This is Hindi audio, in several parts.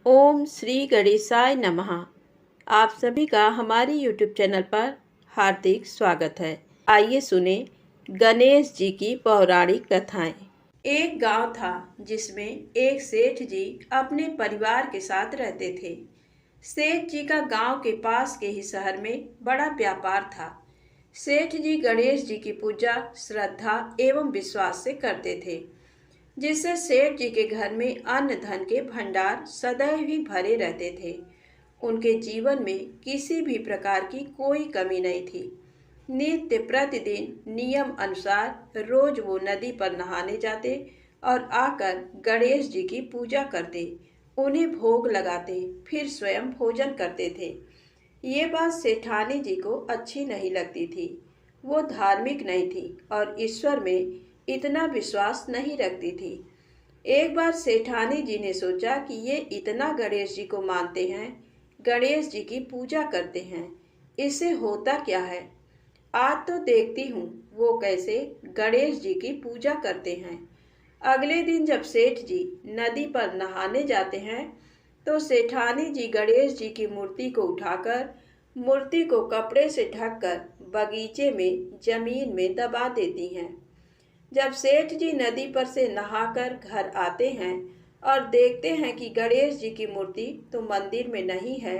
ओम श्री गणेशाय नमः। आप सभी का हमारे YouTube चैनल पर हार्दिक स्वागत है। आइए सुने गणेश जी की पौराणिक कथाएं। एक गांव था जिसमें एक सेठ जी अपने परिवार के साथ रहते थे। सेठ जी का गांव के पास के ही शहर में बड़ा व्यापार था। सेठ जी गणेश जी की पूजा श्रद्धा एवं विश्वास से करते थे, जिससे सेठ जी के घर में अन्न धन के भंडार सदैव ही भरे रहते थे। उनके जीवन में किसी भी प्रकार की कोई कमी नहीं थी। नित्य प्रतिदिन नियम अनुसार रोज वो नदी पर नहाने जाते और आकर गणेश जी की पूजा करते, उन्हें भोग लगाते, फिर स्वयं भोजन करते थे। ये बात सेठानी जी को अच्छी नहीं लगती थी। वो धार्मिक नहीं थी और ईश्वर में इतना विश्वास नहीं रखती थी। एक बार सेठानी जी ने सोचा कि ये इतना गणेश जी को मानते हैं, गणेश जी की पूजा करते हैं, इससे होता क्या है। आज तो देखती हूँ वो कैसे गणेश जी की पूजा करते हैं। अगले दिन जब सेठ जी नदी पर नहाने जाते हैं तो सेठानी जी गणेश जी की मूर्ति को उठाकर मूर्ति को कपड़े से ढककर बगीचे में जमीन में दबा देती हैं। जब सेठ जी नदी पर से नहाकर घर आते हैं और देखते हैं कि गणेश जी की मूर्ति तो मंदिर में नहीं है,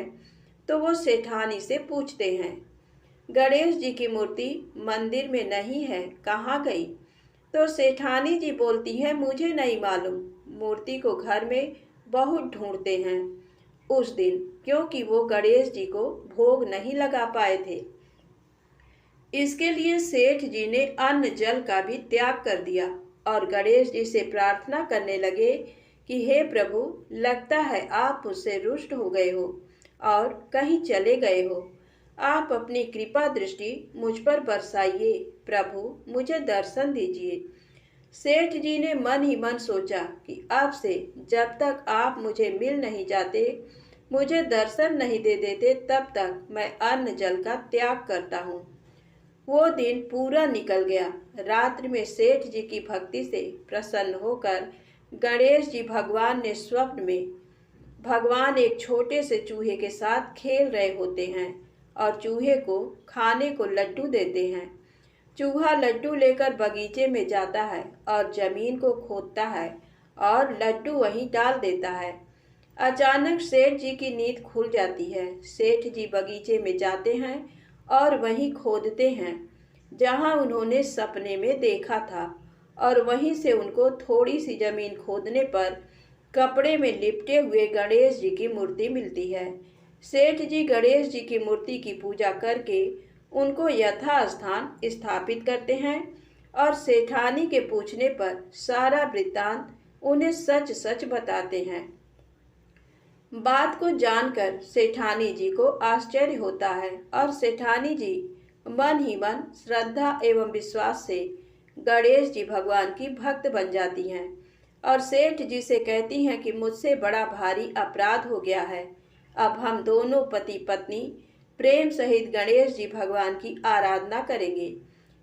तो वो सेठानी से पूछते हैं, गणेश जी की मूर्ति मंदिर में नहीं है, कहाँ गई। तो सेठानी जी बोलती है, मुझे नहीं मालूम, मूर्ति को घर में बहुत ढूंढते हैं उस दिन, क्योंकि वो गणेश जी को भोग नहीं लगा पाए थे। इसके लिए सेठ जी ने अन्न जल का भी त्याग कर दिया और गणेश जी से प्रार्थना करने लगे कि हे प्रभु, लगता है आप मुझसे रुष्ट हो गए हो और कहीं चले गए हो। आप अपनी कृपा दृष्टि मुझ पर बरसाइए, प्रभु मुझे दर्शन दीजिए। सेठ जी ने मन ही मन सोचा कि अब से जब तक आप मुझे मिल नहीं जाते, मुझे दर्शन नहीं दे देते, तब तक मैं अन्न जल का त्याग करता हूँ। वो दिन पूरा निकल गया। रात्रि में सेठ जी की भक्ति से प्रसन्न होकर गणेश जी भगवान ने स्वप्न में भगवान एक छोटे से चूहे के साथ खेल रहे होते हैं और चूहे को खाने को लड्डू देते हैं। चूहा लड्डू लेकर बगीचे में जाता है और जमीन को खोदता है और लड्डू वहीं डाल देता है। अचानक सेठ जी की नींद खुल जाती है। सेठ जी बगीचे में जाते हैं और वहीं खोदते हैं जहां उन्होंने सपने में देखा था, और वहीं से उनको थोड़ी सी जमीन खोदने पर कपड़े में लिपटे हुए गणेश जी की मूर्ति मिलती है। सेठ जी गणेश जी की मूर्ति की पूजा करके उनको यथास्थान स्थापित करते हैं और सेठानी के पूछने पर सारा वृत्तांत उन्हें सच सच बताते हैं। बात को जानकर सेठानी जी को आश्चर्य होता है और सेठानी जी मन ही मन श्रद्धा एवं विश्वास से गणेश जी भगवान की भक्त बन जाती हैं और सेठ जी से कहती हैं कि मुझसे बड़ा भारी अपराध हो गया है। अब हम दोनों पति पत्नी प्रेम सहित गणेश जी भगवान की आराधना करेंगे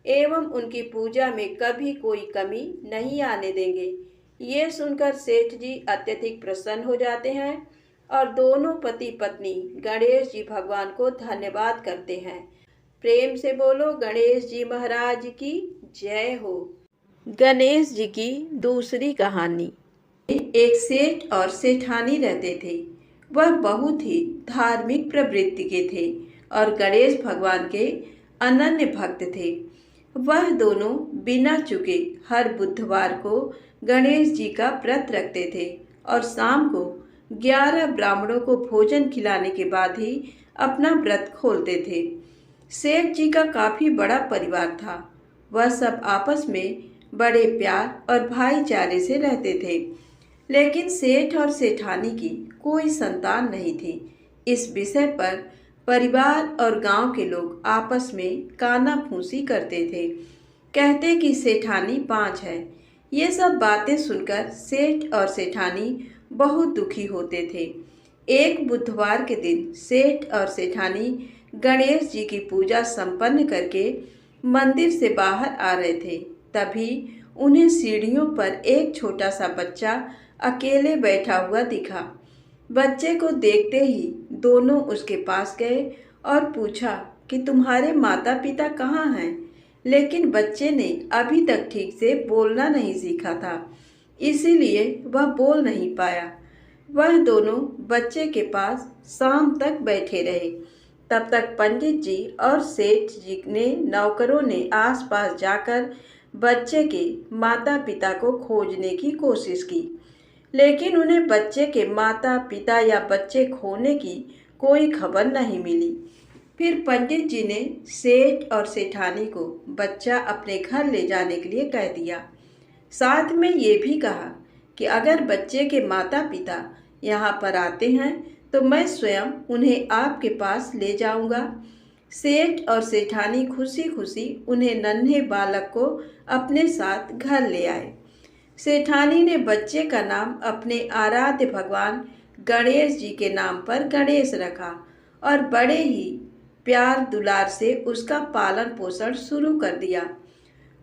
एवं उनकी पूजा में कभी कोई कमी नहीं आने देंगे। ये सुनकर सेठ जी अत्यधिक प्रसन्न हो जाते हैं और दोनों पति पत्नी गणेश जी भगवान को धन्यवाद करते हैं। प्रेम से बोलो गणेश जी महाराज की जय हो। गणेश जी की दूसरी कहानी। एक सेठ और सेठानी रहते थे। वह बहुत ही धार्मिक प्रवृत्ति के थे और गणेश भगवान के अनन्य भक्त थे। वह दोनों बिना चुके हर बुधवार को गणेश जी का व्रत रखते थे और शाम को 11 ब्राह्मणों को भोजन खिलाने के बाद ही अपना व्रत खोलते थे। सेठ जी का काफी बड़ा परिवार था। वह सब आपस में बड़े प्यार और भाईचारे से रहते थे, लेकिन सेठ और सेठानी की कोई संतान नहीं थी। इस विषय पर परिवार और गांव के लोग आपस में काना फूसी करते थे, कहते कि सेठानी 5 है। ये सब बातें सुनकर सेठ और सेठानी बहुत दुखी होते थे। एक बुधवार के दिन सेठ और सेठानी गणेश जी की पूजा संपन्न करके मंदिर से बाहर आ रहे थे। तभी उन्हें सीढ़ियों पर एक छोटा सा बच्चा अकेले बैठा हुआ दिखा। बच्चे को देखते ही दोनों उसके पास गए और पूछा कि तुम्हारे माता पिता कहाँ हैं। लेकिन बच्चे ने अभी तक ठीक से बोलना नहीं सीखा था, इसीलिए वह बोल नहीं पाया। वह दोनों बच्चे के पास शाम तक बैठे रहे। तब तक पंडित जी और सेठ जी ने नौकरों ने आसपास जाकर बच्चे के माता पिता को खोजने की कोशिश की, लेकिन उन्हें बच्चे के माता पिता या बच्चे खोने की कोई खबर नहीं मिली। फिर पंडित जी ने सेठ और सेठानी को बच्चा अपने घर ले जाने के लिए कह दिया। साथ में ये भी कहा कि अगर बच्चे के माता पिता यहाँ पर आते हैं तो मैं स्वयं उन्हें आपके पास ले जाऊंगा। सेठ और सेठानी खुशी खुशी उन्हें नन्हे बालक को अपने साथ घर ले आए। सेठानी ने बच्चे का नाम अपने आराध्य भगवान गणेश जी के नाम पर गणेश रखा और बड़े ही प्यार दुलार से उसका पालन पोषण शुरू कर दिया।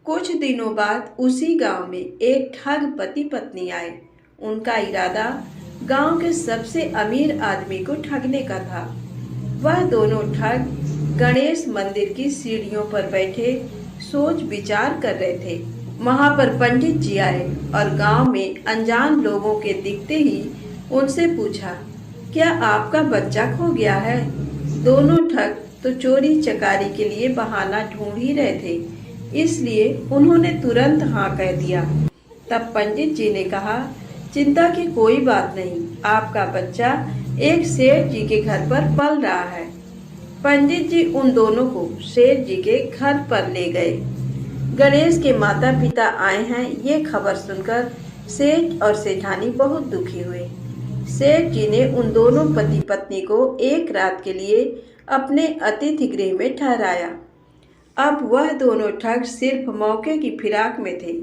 कुछ दिनों बाद उसी गांव में एक ठग पति पत्नी आए। उनका इरादा गांव के सबसे अमीर आदमी को ठगने का था। वह दोनों ठग गणेश मंदिर की सीढ़ियों पर बैठे सोच विचार कर रहे थे। वहां पर पंडित जी आए और गांव में अनजान लोगों के दिखते ही उनसे पूछा, क्या आपका बच्चा खो गया है? दोनों ठग तो चोरी चकारी के लिए बहाना ढूंढ ही रहे थे, इसलिए उन्होंने तुरंत हाँ कह दिया। तब पंडित जी ने कहा, चिंता की कोई बात नहीं, आपका बच्चा एक सेठ जी के घर पर पल रहा है। पंडित जी उन दोनों को सेठ जी के घर पर ले गए। गणेश के माता पिता आए हैं ये खबर सुनकर सेठ और सेठानी बहुत दुखी हुए। सेठ जी ने उन दोनों पति पत्नी को एक रात के लिए अपने अतिथि गृह में ठहराया। अब वह दोनों ठग सिर्फ मौके की फिराक में थे।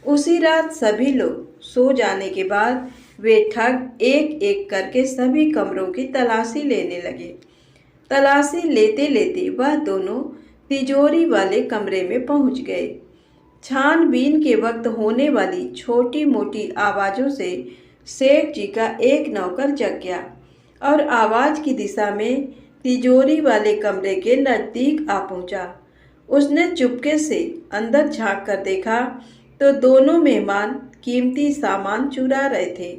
उसी रात सभी लोग सो जाने के बाद वे ठग एक एक करके सभी कमरों की तलाशी लेने लगे। तलाशी लेते लेते वह दोनों तिजोरी वाले कमरे में पहुंच गए। छानबीन के वक्त होने वाली छोटी मोटी आवाज़ों से सेठ जी का एक नौकर जग गया और आवाज़ की दिशा में तिजोरी वाले कमरे के नज़दीक आ पहुंचा। उसने चुपके से अंदर झांक कर देखा तो दोनों मेहमान कीमती सामान चुरा रहे थे।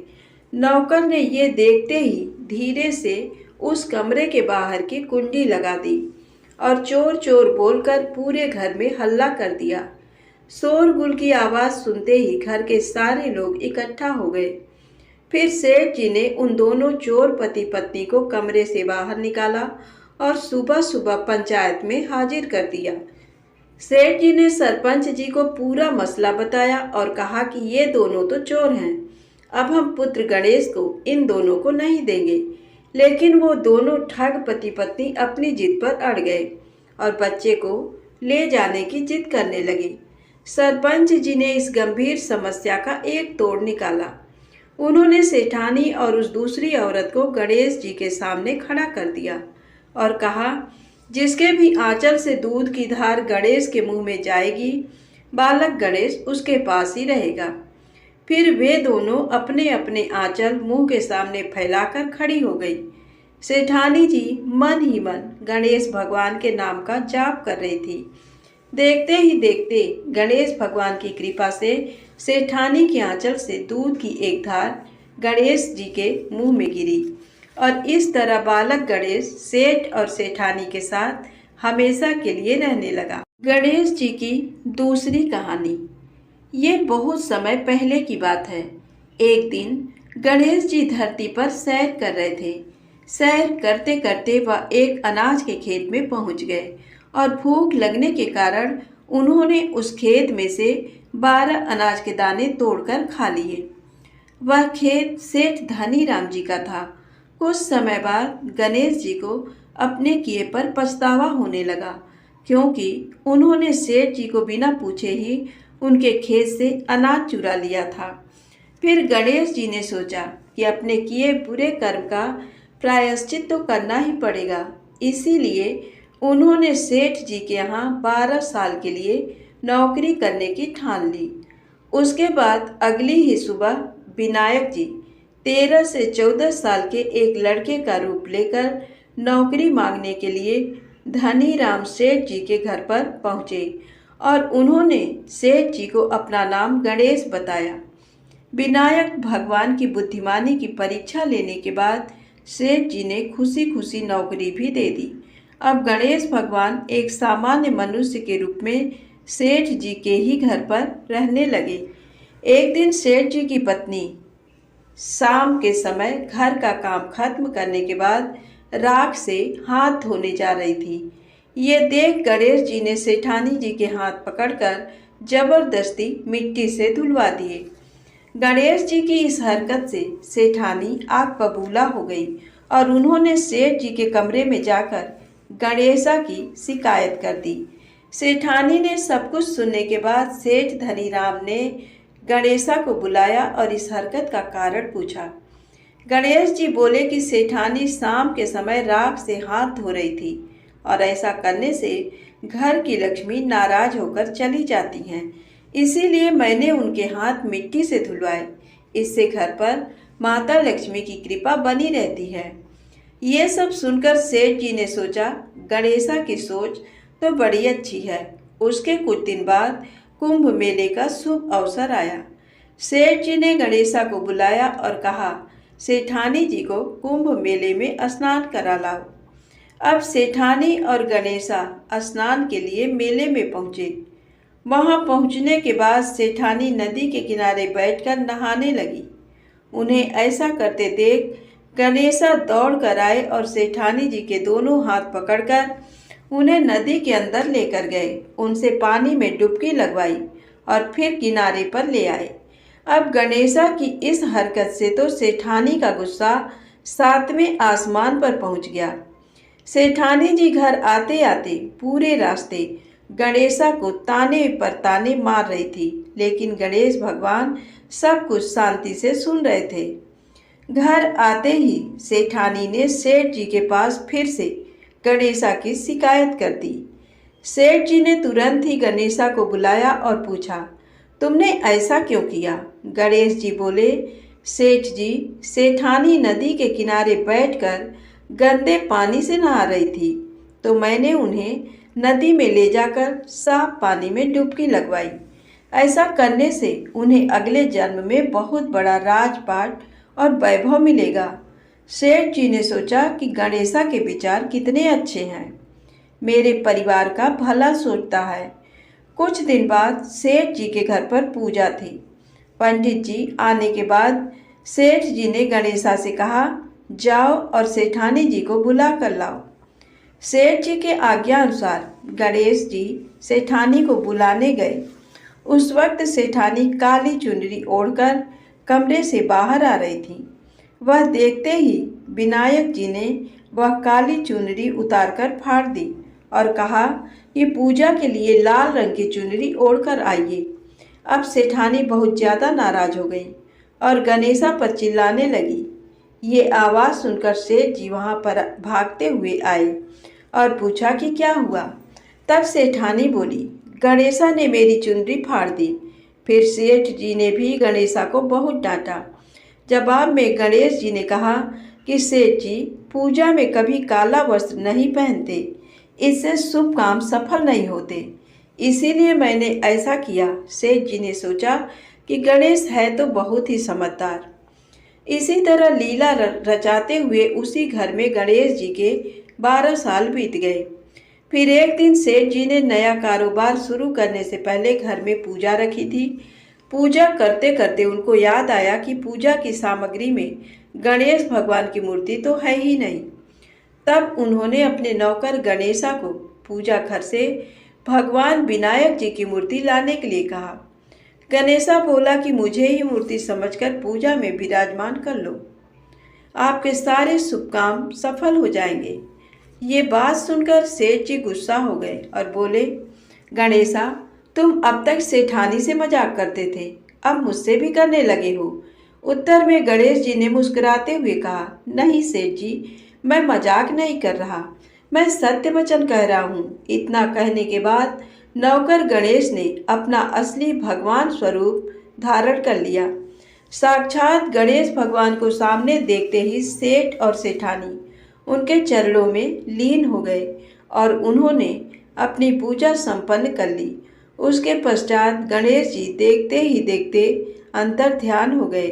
नौकर ने ये देखते ही धीरे से उस कमरे के बाहर की कुंडी लगा दी और चोर चोर बोलकर पूरे घर में हल्ला कर दिया। शोरगुल की आवाज़ सुनते ही घर के सारे लोग इकट्ठा हो गए। फिर सेठ जी ने उन दोनों चोर पति पत्नी को कमरे से बाहर निकाला और सुबह सुबह पंचायत में हाजिर कर दिया। सेठ जी ने सरपंच जी को पूरा मसला बताया और कहा कि ये दोनों तो चोर हैं, अब हम पुत्र गणेश को इन दोनों को नहीं देंगे। लेकिन वो दोनों ठग पति पत्नी अपनी जिद पर अड़ गए और बच्चे को ले जाने की जिद करने लगे। सरपंच जी ने इस गंभीर समस्या का एक तोड़ निकाला। उन्होंने सेठानी और उस दूसरी औरत को गणेश जी के सामने खड़ा कर दिया और कहा, जिसके भी आंचल से दूध की धार गणेश के मुंह में जाएगी, बालक गणेश उसके पास ही रहेगा। फिर वे दोनों अपने अपने आंचल मुंह के सामने फैलाकर खड़ी हो गई। सेठानी जी मन ही मन गणेश भगवान के नाम का जाप कर रही थी। देखते ही देखते गणेश भगवान की कृपा से सेठानी के आंचल से दूध की एक धार गणेश जी के मुंह में गिरी और इस तरह बालक गणेश सेठ और सेठानी के साथ हमेशा के लिए रहने लगा। गणेश जी की दूसरी कहानी। ये बहुत समय पहले की बात है। एक दिन गणेश जी धरती पर सैर कर रहे थे। सैर करते करते वह एक अनाज के खेत में पहुंच गए और भूख लगने के कारण उन्होंने उस खेत में से 12 अनाज के दाने तोड़कर खा लिए। वह खेत सेठ धनी राम जी का था। कुछ समय बाद गणेश जी को अपने किए पर पछतावा होने लगा, क्योंकि उन्होंने सेठ जी को बिना पूछे ही उनके खेत से अनाज चुरा लिया था। फिर गणेश जी ने सोचा कि अपने किए बुरे कर्म का प्रायश्चित तो करना ही पड़ेगा। इसीलिए उन्होंने सेठ जी के यहाँ 12 साल के लिए नौकरी करने की ठान ली। उसके बाद अगली ही सुबह विनायक जी 13 से 14 साल के एक लड़के का रूप लेकर नौकरी मांगने के लिए धनीराम सेठ जी के घर पर पहुंचे और उन्होंने सेठ जी को अपना नाम गणेश बताया। विनायक भगवान की बुद्धिमानी की परीक्षा लेने के बाद सेठ जी ने खुशी खुशी नौकरी भी दे दी। अब गणेश भगवान एक सामान्य मनुष्य के रूप में सेठ जी के ही घर पर रहने लगे। एक दिन सेठ जी की पत्नी शाम के समय घर का काम खत्म करने के बाद राख से हाथ धोने जा रही थी। ये देख गणेश जी ने सेठानी जी के हाथ पकड़कर जबरदस्ती मिट्टी से धुलवा दिए। गणेश जी की इस हरकत से सेठानी आग बबूला हो गई और उन्होंने सेठ जी के कमरे में जाकर गणेशा की शिकायत कर दी। सेठानी ने सब कुछ सुनने के बाद सेठ धनीराम ने गणेशा को बुलाया और इस हरकत का कारण पूछा। गणेश जी बोले कि सेठानी शाम के समय राख से हाथ धो रही थी और ऐसा करने से घर की लक्ष्मी नाराज होकर चली जाती हैं, इसीलिए मैंने उनके हाथ मिट्टी से धुलवाए। इससे घर पर माता लक्ष्मी की कृपा बनी रहती है। ये सब सुनकर सेठ जी ने सोचा गणेशा की सोच तो बड़ी अच्छी है। उसके कुछ दिन बाद कुंभ मेले का शुभ अवसर आया। सेठ जी ने गणेशा को बुलाया और कहा, सेठानी जी को कुंभ मेले में स्नान करा लाओ। अब सेठानी और गणेशा स्नान के लिए मेले में पहुंचे। वहां पहुंचने के बाद सेठानी नदी के किनारे बैठकर नहाने लगी। उन्हें ऐसा करते देख गणेशा दौड़ कर आए और सेठानी जी के दोनों हाथ पकड़कर उन्हें नदी के अंदर लेकर गए। उनसे पानी में डुबकी लगवाई और फिर किनारे पर ले आए। अब गणेशा की इस हरकत से तो सेठानी का गुस्सा 7वें आसमान पर पहुंच गया। सेठानी जी घर आते आते पूरे रास्ते गणेशा को ताने पर ताने मार रही थी, लेकिन गणेश भगवान सब कुछ शांति से सुन रहे थे। घर आते ही सेठानी ने सेठ जी के पास फिर से गणेशा की शिकायत कर दी। सेठ जी ने तुरंत ही गणेशा को बुलाया और पूछा, तुमने ऐसा क्यों किया? गणेश जी बोले, सेठ जी, सेठानी नदी के किनारे बैठकर गंदे पानी से नहा रही थी, तो मैंने उन्हें नदी में ले जाकर साफ पानी में डुबकी लगवाई। ऐसा करने से उन्हें अगले जन्म में बहुत बड़ा राजपाट और वैभव मिलेगा। सेठ जी ने सोचा कि गणेशा के विचार कितने अच्छे हैं, मेरे परिवार का भला सोचता है। कुछ दिन बाद सेठ जी के घर पर पूजा थी। पंडित जी आने के बाद सेठ जी ने गणेशा से कहा, जाओ और सेठानी जी को बुला कर लाओ। सेठ जी के आज्ञा अनुसार गणेश जी सेठानी को बुलाने गए। उस वक्त सेठानी काली चुनरी ओढ़कर कमरे से बाहर आ रही थी। वह देखते ही विनायक जी ने वह काली चुनरी उतारकर फाड़ दी और कहा कि पूजा के लिए लाल रंग की चुनरी ओढ़कर आइए। अब सेठानी बहुत ज़्यादा नाराज हो गई और गणेशा पर चिल्लाने लगी। ये आवाज़ सुनकर सेठ जी वहाँ पर भागते हुए आए और पूछा कि क्या हुआ। तब सेठानी बोली, गणेशा ने मेरी चुनरी फाड़ दी। फिर सेठ जी ने भी गणेशा को बहुत डांटा। जवाब में गणेश जी ने कहा कि सेठ जी पूजा में कभी काला वस्त्र नहीं पहनते, इससे शुभ काम सफल नहीं होते, इसीलिए मैंने ऐसा किया। सेठ जी ने सोचा कि गणेश है तो बहुत ही समझदार। इसी तरह लीला रचाते हुए उसी घर में गणेश जी के 12 साल बीत गए। फिर एक दिन सेठ जी ने नया कारोबार शुरू करने से पहले घर में पूजा रखी थी। पूजा करते करते उनको याद आया कि पूजा की सामग्री में गणेश भगवान की मूर्ति तो है ही नहीं। तब उन्होंने अपने नौकर गणेशा को पूजा घर से भगवान विनायक जी की मूर्ति लाने के लिए कहा। गणेशा बोला कि मुझे ही मूर्ति समझकर पूजा में विराजमान कर लो, आपके सारे शुभ काम सफल हो जाएंगे। ये बात सुनकर सेठ जी गुस्सा हो गए और बोले, गणेशा, तुम अब तक सेठानी से मजाक करते थे, अब मुझसे भी करने लगे हो। उत्तर में गणेश जी ने मुस्कुराते हुए कहा, नहीं सेठ जी, मैं मजाक नहीं कर रहा, मैं सत्य वचन कह रहा हूँ। इतना कहने के बाद नौकर गणेश ने अपना असली भगवान स्वरूप धारण कर लिया। साक्षात गणेश भगवान को सामने देखते ही सेठ और सेठानी उनके चरणों में लीन हो गए और उन्होंने अपनी पूजा संपन्न कर ली। उसके पश्चात गणेश जी देखते ही देखते अंतर ध्यान हो गए।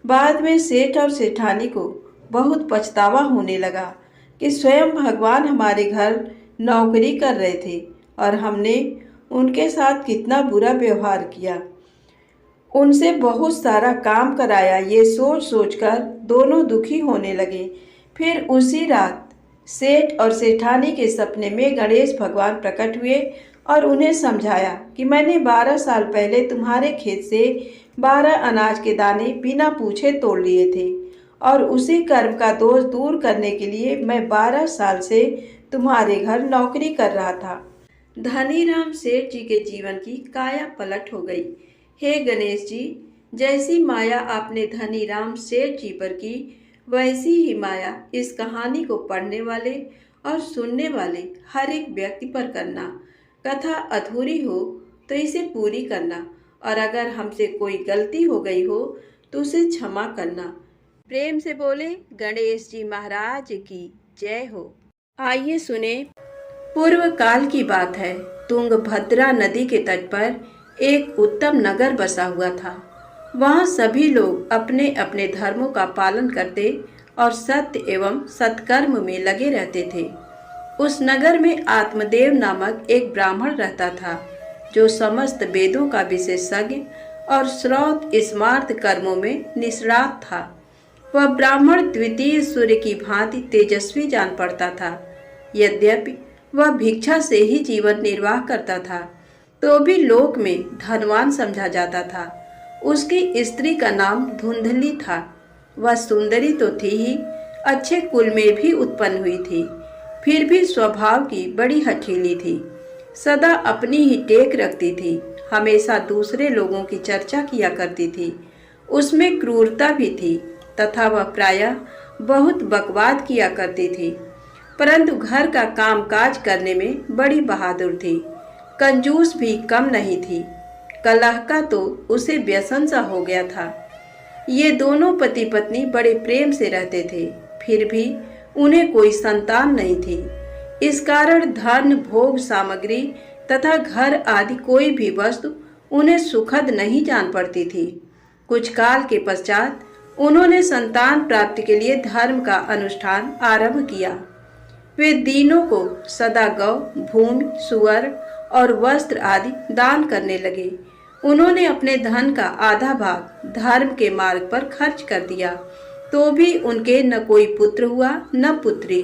बाद में सेठ और सेठानी को बहुत पछतावा होने लगा कि स्वयं भगवान हमारे घर नौकरी कर रहे थे और हमने उनके साथ कितना बुरा व्यवहार किया, उनसे बहुत सारा काम कराया। ये सोच सोचकर दोनों दुखी होने लगे। फिर उसी रात सेठ और सेठानी के सपने में गणेश भगवान प्रकट हुए और उन्हें समझाया कि मैंने 12 साल पहले तुम्हारे खेत से 12 अनाज के दाने बिना पूछे तोड़ लिए थे और उसी कर्म का दोष दूर करने के लिए मैं 12 साल से तुम्हारे घर नौकरी कर रहा था। धनीराम सेठ जी के जीवन की काया पलट हो गई। हे गणेश जी, जैसी माया आपने धनीराम सेठ जी पर की, वैसी ही माया इस कहानी को पढ़ने वाले और सुनने वाले हर एक व्यक्ति पर करना। कथा अधूरी हो तो इसे पूरी करना और अगर हमसे कोई गलती हो गई हो तो उसे क्षमा करना। प्रेम से बोले गणेश जी महाराज की जय हो। आइए सुने। पूर्व काल की बात है। तुंगभद्रा नदी के तट पर एक उत्तम नगर बसा हुआ था। वहाँ सभी लोग अपने अपने धर्मों का पालन करते और सत्य एवं सत्कर्म में लगे रहते थे। उस नगर में आत्मदेव नामक एक ब्राह्मण रहता था, जो समस्त वेदों का विशेषज्ञ और श्रौत स्मार्त कर्मों में निष्णात था। वह ब्राह्मण द्वितीय सूर्य की भांति तेजस्वी जान पड़ता था। यद्यपि वह भिक्षा से ही जीवन निर्वाह करता था, तो भी लोक में धनवान समझा जाता था। उसकी स्त्री का नाम धुंधली था। वह सुंदरी तो थी ही, अच्छे कुल में भी उत्पन्न हुई थी, फिर भी स्वभाव की बड़ी हठीली थी। सदा अपनी ही टेक रखती थी, हमेशा दूसरे लोगों की चर्चा किया करती थी। उसमें क्रूरता भी थी तथा वह प्रायः बहुत बकवाद किया करती थी, परंतु घर का कामकाज करने में बड़ी बहादुर थी। कंजूस भी कम नहीं थी। कलह का तो उसे व्यसन सा हो गया था। ये दोनों पति पत्नी बड़े प्रेम से रहते थे, फिर भी उन्हें कोई संतान नहीं थी। इस कारण धन, भोग सामग्री तथा घर आदि कोई भी वस्तु उन्हें सुखद नहीं जान पड़ती थी। कुछ काल के पश्चात उन्होंने संतान प्राप्ति के लिए धर्म का अनुष्ठान आरंभ किया। वे दीनों को सदा गौ, भूमि, सुअर और वस्त्र आदि दान करने लगे। उन्होंने अपने धन का आधा भाग धर्म के मार्ग पर खर्च कर दिया, तो भी उनके न कोई पुत्र हुआ न पुत्री।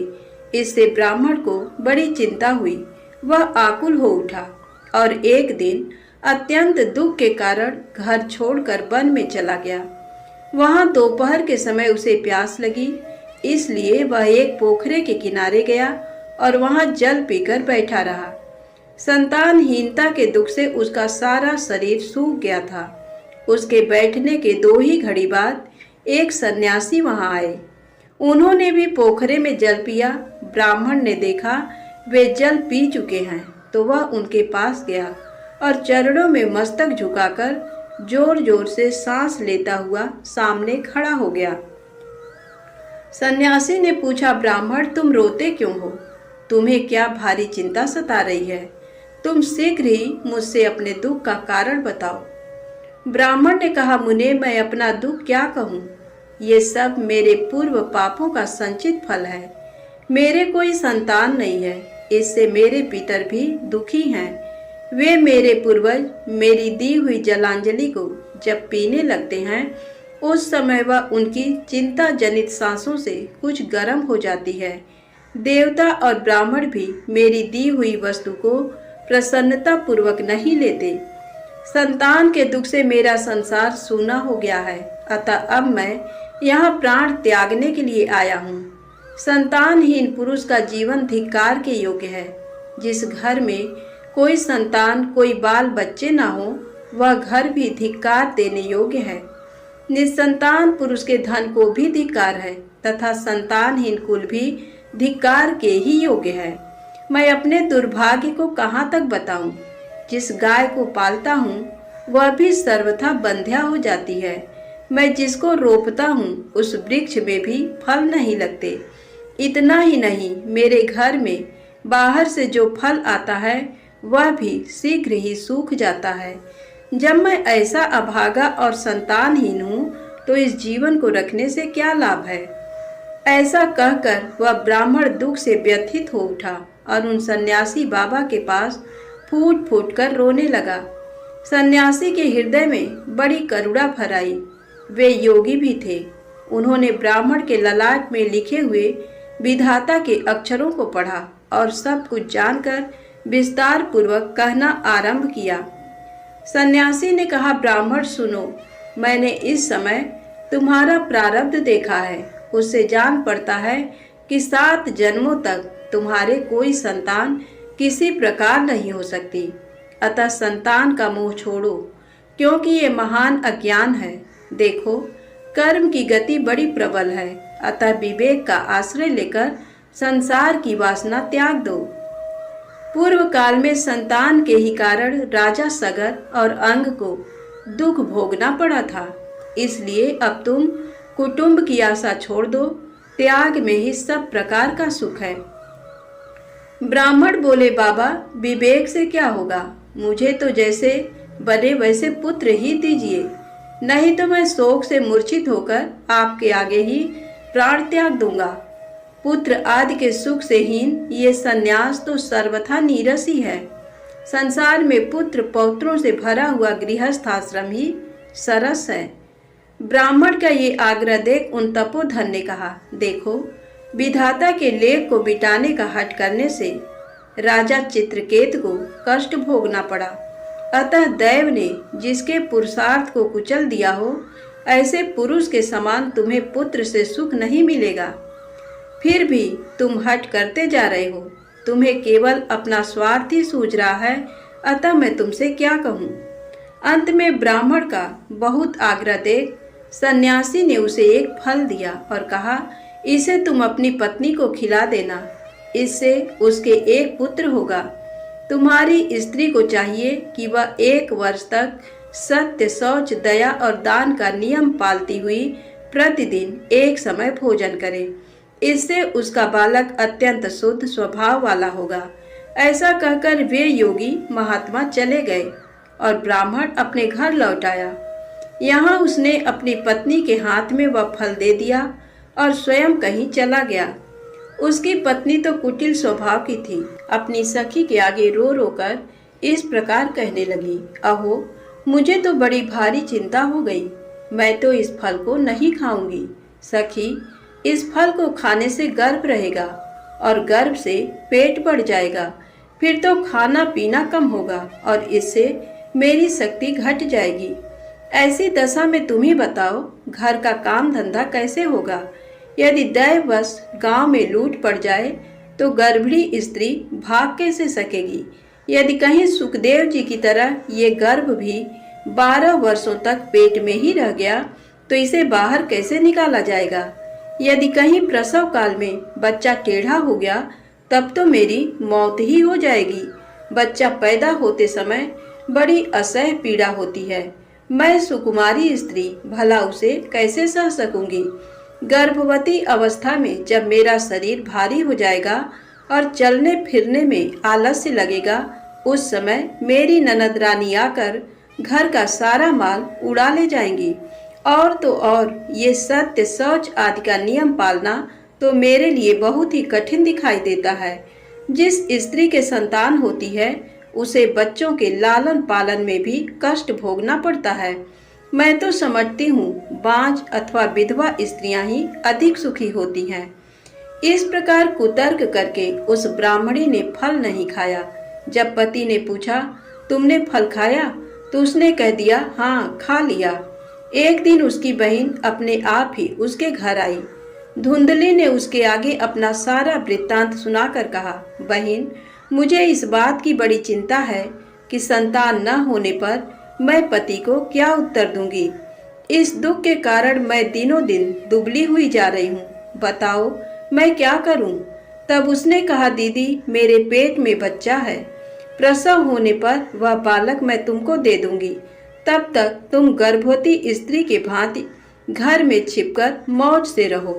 इससे ब्राह्मण को बड़ी चिंता हुई। वह आकुल हो उठा और एक दिन अत्यंत दुख के कारण घर छोड़कर वन में चला गया। वहां दोपहर के समय उसे प्यास लगी, इसलिए वह एक पोखरे के किनारे गया और वहां जल पीकर बैठा रहा। संतानहीनता के दुख से उसका सारा शरीर सूख गया था। उसके बैठने के 2 ही घड़ी बाद एक सन्यासी वहां आए। उन्होंने भी पोखरे में जल पिया। ब्राह्मण ने देखा वे जल पी चुके हैं, तो वह उनके पास गया और चरणों में मस्तक झुकाकर जोर जोर से सांस लेता हुआ सामने खड़ा हो गया। सन्यासी ने पूछा, ब्राह्मण तुम रोते क्यों हो? तुम्हें क्या भारी चिंता सता रही है? तुम शीघ्र ही मुझसे अपने दुख का कारण बताओ। ब्राह्मण ने कहा, मुने मैं अपना दुख क्या कहूँ? ये सब मेरे पूर्व पापों का संचित फल है। मेरे कोई संतान नहीं है, इससे मेरे पितर भी दुखी हैं। वे मेरे पूर्वज मेरी दी हुई जलांजलि को जब पीने लगते हैं, उस समय वह उनकी चिंता जनित सांसों से कुछ गर्म हो जाती है। देवता और ब्राह्मण भी मेरी दी हुई वस्तु को प्रसन्नता पूर्वक नहीं लेते। संतान के दुख से मेरा संसार सूना हो गया है, अतः अब मैं यहाँ प्राण त्यागने के लिए आया हूँ। संतानहीन पुरुष का जीवन धिक्कार के योग्य है। जिस घर में कोई संतान, कोई बाल बच्चे न हो, वह घर भी धिक्कार देने योग्य है। निसंतान पुरुष के धन को भी धिक्कार है तथा संतानहीन कुल भी धिक्कार के ही योग्य है। मैं अपने दुर्भाग्य को कहाँ तक बताऊं? जिस गाय को पालता हूँ वह भी सर्वथा बंध्या हो जाती है। मैं जिसको रोपता हूँ उस वृक्ष में भी फल नहीं लगते। इतना ही नहीं, मेरे घर में बाहर से जो फल आता है वह भी शीघ्र ही सूख जाता है। जब मैं ऐसा अभागा और संतानहीन हूँ तो इस जीवन को रखने से क्या लाभ है। ऐसा कहकर वह ब्राह्मण दुख से व्यथित हो उठा और उन सन्यासी बाबा के पास फूट फूट कर रोने लगा। सन्यासी के हृदय में बड़ी करुणा भर आई। वे योगी भी थे। उन्होंने ब्राह्मण के ललाट में लिखे हुए विधाता के अक्षरों को पढ़ा और सब कुछ जानकर विस्तार पूर्वक कहना आरंभ किया। सन्यासी ने कहा, ब्राह्मण सुनो, मैंने इस समय तुम्हारा प्रारब्ध देखा है। उससे जान पड़ता है कि 7 जन्मों तक तुम्हारे कोई संतान किसी प्रकार नहीं हो सकती। अतः संतान का मोह छोड़ो, क्योंकि ये महान अज्ञान है। देखो, कर्म की गति बड़ी प्रबल है, अतः विवेक का आश्रय लेकर संसार की वासना त्याग दो। पूर्व काल में संतान के ही कारण राजा सगर और अंग को दुख भोगना पड़ा था। इसलिए अब तुम कुटुंब की आशा छोड़ दो, त्याग में ही सब प्रकार का सुख है। ब्राह्मण बोले, बाबा विवेक से क्या होगा, मुझे तो जैसे बने वैसे पुत्र ही दीजिए, नहीं तो मैं शोक से मूर्छित होकर आपके आगे ही प्राण त्याग दूंगा। पुत्र आदि के सुख से हीन ये सन्यास तो सर्वथा नीरस ही है। संसार में पुत्र पौत्रों से भरा हुआ गृहस्थ आश्रम ही सरस है। ब्राह्मण का ये आग्रह देख उन तपोधन ने कहा, देखो, विधाता के लेख को मिटाने का हठ करने से राजा चित्रकेत को कष्ट भोगना पड़ा। अतः दैव ने जिसके पुरुषार्थ को कुचल दिया हो, ऐसे पुरुष के समान तुम्हें पुत्र से सुख नहीं मिलेगा। फिर भी तुम हठ करते जा रहे हो। तुम्हें केवल अपना स्वार्थ ही सूझ रहा है, अतः मैं तुमसे क्या कहूँ। अंत में ब्राह्मण का बहुत आग्रह देख सन्यासी ने उसे एक फल दिया और कहा, इसे तुम अपनी पत्नी को खिला देना, इससे उसके एक पुत्र होगा। तुम्हारी स्त्री को चाहिए कि वह 1 वर्ष तक सत्य, शौच, दया और दान का नियम पालती हुई प्रतिदिन एक समय भोजन करे। इससे उसका बालक अत्यंत शुद्ध स्वभाव वाला होगा। ऐसा कहकर वे योगी महात्मा चले गए और ब्राह्मण अपने घर लौट आया। यहाँ उसने अपनी पत्नी के हाथ में वह फल दे दिया और स्वयं कहीं चला गया। उसकी पत्नी तो कुटिल स्वभाव की थी। अपनी सखी के आगे रो रो कर इस प्रकार कहने लगी, अहो, मुझे तो बड़ी भारी चिंता हो गई। मैं तो इस फल को नहीं खाऊंगी। सखी, इस फल को खाने से गर्भ रहेगा और गर्भ से पेट बढ़ जाएगा। फिर तो खाना पीना कम होगा और इससे मेरी शक्ति घट जाएगी। ऐसी दशा में तुम ही बताओ, घर का काम धंधा कैसे होगा। यदि दैववश गांव में लूट पड़ जाए तो गर्भिणी स्त्री भाग कैसे सकेगी। यदि कहीं सुखदेव जी की तरह ये गर्भ भी 12 वर्षों तक पेट में ही रह गया तो इसे बाहर कैसे निकाला जाएगा। यदि कहीं प्रसव काल में बच्चा टेढ़ा हो गया तब तो मेरी मौत ही हो जाएगी। बच्चा पैदा होते समय बड़ी असह्य पीड़ा होती है। मैं सुकुमारी स्त्री भला उसे कैसे सह सकूंगी। गर्भवती अवस्था में जब मेरा शरीर भारी हो जाएगा और चलने फिरने में आलस्य लगेगा, उस समय मेरी ननद रानी आकर घर का सारा माल उड़ा ले जाएंगी। और तो और ये सत्य, शौच आदि का नियम पालना तो मेरे लिए बहुत ही कठिन दिखाई देता है। जिस स्त्री के संतान होती है उसे बच्चों के लालन पालन में भी कष्ट भोगना पड़ता है। मैं तो समझती हूँ बांझ अथवा विधवा स्त्रियां ही अधिक सुखी होती हैं। इस प्रकार कुतर्क करके उस ब्राह्मणी ने फल नहीं खाया। जब पति ने पूछा, तुमने फल खाया, तो उसने कह दिया, हाँ खा लिया। एक दिन उसकी बहन अपने आप ही उसके घर आई। धुंधली ने उसके आगे अपना सारा वृत्तांत सुनाकर कहा, बहन, मुझे इस बात की बड़ी चिंता है कि संतान न होने पर मैं पति को क्या उत्तर दूंगी। इस दुख के कारण मैं दिनों दिन दुबली हुई जा रही हूँ। बताओ मैं क्या करूँ। तब उसने कहा, दीदी, मेरे पेट में बच्चा है। प्रसव होने पर वह बालक मैं तुमको दे दूंगी। तब तक तुम गर्भवती स्त्री के भांति घर में छिपकर मौज से रहो।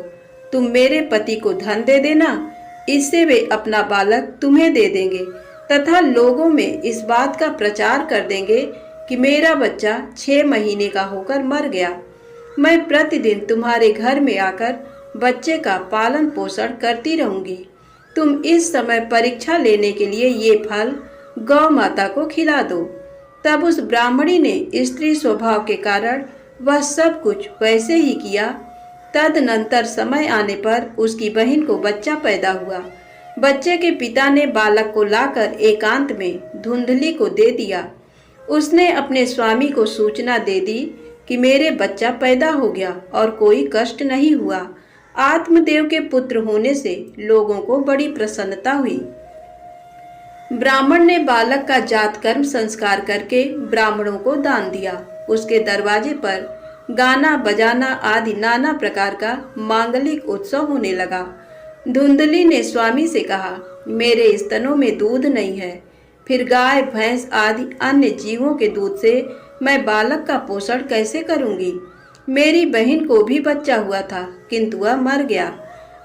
तुम मेरे पति को धन दे देना, इससे वे अपना बालक तुम्हें दे देंगे तथा लोगों में इस बात का प्रचार कर देंगे कि मेरा बच्चा 6 महीने का होकर मर गया। मैं प्रतिदिन तुम्हारे घर में आकर बच्चे का पालन पोषण करती रहूंगी। तुम इस समय परीक्षा लेने के लिए ये फल गौ माता को खिला दो। तब उस ब्राह्मणी ने स्त्री स्वभाव के कारण वह सब कुछ वैसे ही किया। तदनंतर समय आने पर उसकी बहन को बच्चा पैदा हुआ। बच्चे के पिता ने बालक को लाकर एकांत में धुंधली को दे दिया। उसने अपने स्वामी को सूचना दे दी कि मेरे बच्चा पैदा हो गया और कोई कष्ट नहीं हुआ। आत्मदेव के पुत्र होने से लोगों को बड़ी प्रसन्नता हुई। ब्राह्मण ने बालक का जात कर्म संस्कार करके ब्राह्मणों को दान दिया। उसके दरवाजे पर गाना बजाना आदि नाना प्रकार का मांगलिक उत्सव होने लगा। धुंधली ने स्वामी से कहा, मेरे स्तनों में दूध नहीं है, फिर गाय भैंस आदि अन्य जीवों के दूध से मैं बालक का पोषण कैसे करूंगी। मेरी बहन को भी बच्चा हुआ था किंतु वह मर गया,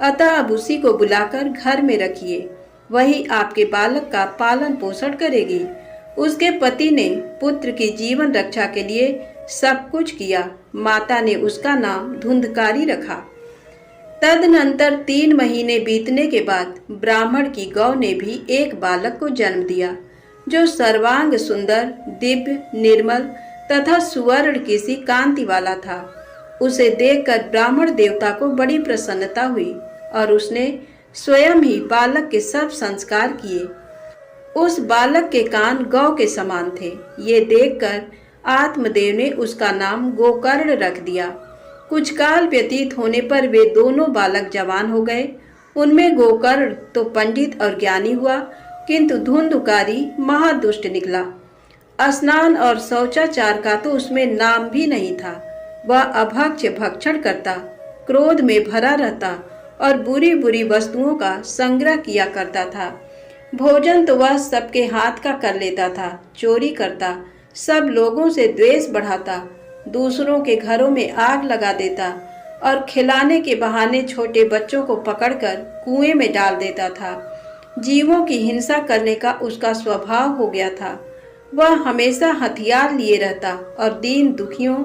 अतः अब उसी को बुलाकर घर में रखिए, वही आपके बालक का पालन पोषण करेगी। उसके पति ने पुत्र की जीवन रक्षा के लिए सब कुछ किया। माता ने उसका नाम धुंधकारी रखा। तदनंतर 3 महीने बीतने के बाद ब्राह्मण की गौ ने भी एक बालक को जन्म दिया, जो सर्वांग सुंदर, दिव्य, निर्मल तथा सुवर्ण की सी कांति वाला था। उसे देखकर ब्राह्मण देवता को बड़ी प्रसन्नता हुई और उसने स्वयं ही बालक के सब संस्कार किए। उस बालक के कान गौ के समान थे। ये देखकर आत्मदेव ने उसका नाम गोकर्ण रख दिया। कुछ काल व्यतीत होने पर वे दोनों बालक जवान हो गए। उनमें गोकर्ण तो पंडित और ज्ञानी हुआ, किंतु धुंधकारी महादुष्ट निकला। स्नान और शौचाचार का तो उसमें नाम भी नहीं था। वह अभक्ष्य भक्षण करता, क्रोध में भरा रहता और बुरी बुरी वस्तुओं का संग्रह किया करता था। भोजन तो वह सबके हाथ का कर लेता था, चोरी करता, सब लोगों से द्वेष बढ़ाता, दूसरों के घरों में आग लगा देता और खिलाने के बहाने छोटे बच्चों को पकड़कर कुएं में डाल देता था। जीवों की हिंसा करने का उसका स्वभाव हो गया था। वह हमेशा हथियार लिए रहता और दीन दुखियों